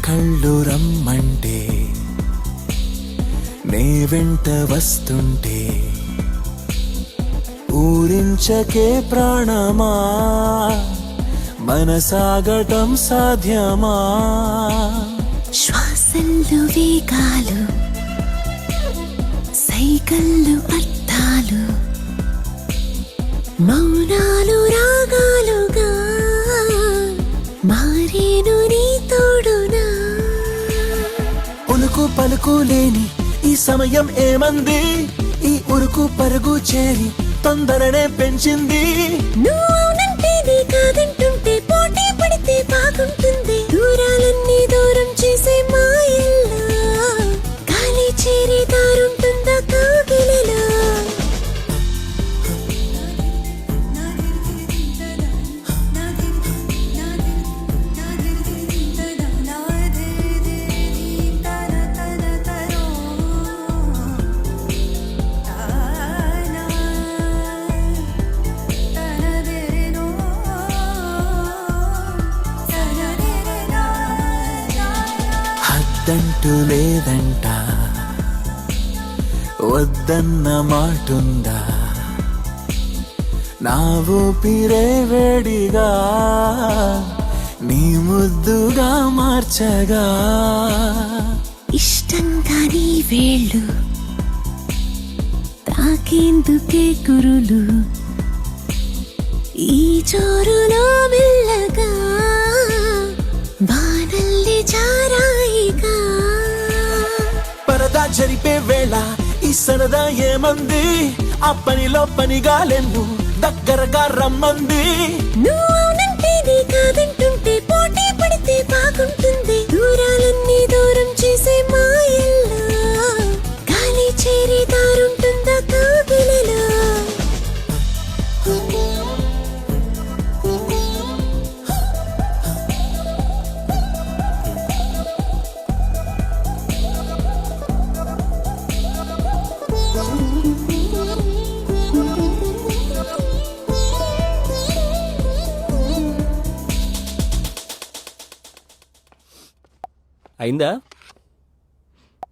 కళ్ళు రమ్మంటే నే వెంట వస్తుంటే ఊరించకే ప్రాణమా మనసాగటం సాధ్యమా శ్వాసల్లో వేగాలు సైకల్లో అర్థాలు మౌనాలు రాగాలుగా మారేను నీ తోడునా ఉలుకు పలుకు లేని ఈ సమయం ఏమంది ఈ ఉరుకు పరుగు చేరి తొందరనే పెంచింది నువ్వు అవునంటే నీ కాదంటుంటే పోటీ పడితే బాగుంటుంది దూరాలన్నీ దూరం చేసే మాయల్లా గాలి చేరి దారుంటుందా కాగిలిలా హద్దంటూ లేదంట వద్దన్న మాటుందా నా ఊపిరే వేడిగా నీ ముద్దుగా మార్చగా ఇష్టంగా నీ వేళ్ళు తాకేందుకే కురులు ఈ చోరులో మెల్లగా బాణల్లి జారాయిగా పరదా జరిపే వేళ ఈ సరదా ఏమంది ఆ పనిలో పనిగా లెన్ను దగ్గరగా రమ్మంది నువ్వు అవునంటే నీ కాదంటుంటే పోటీ పడితే బాగుంటుంది దూరాలన్నీ దూరం చేసే మాయల్లా గాలి చేరి దారుంటుందా కాగిలిలా అయిందా?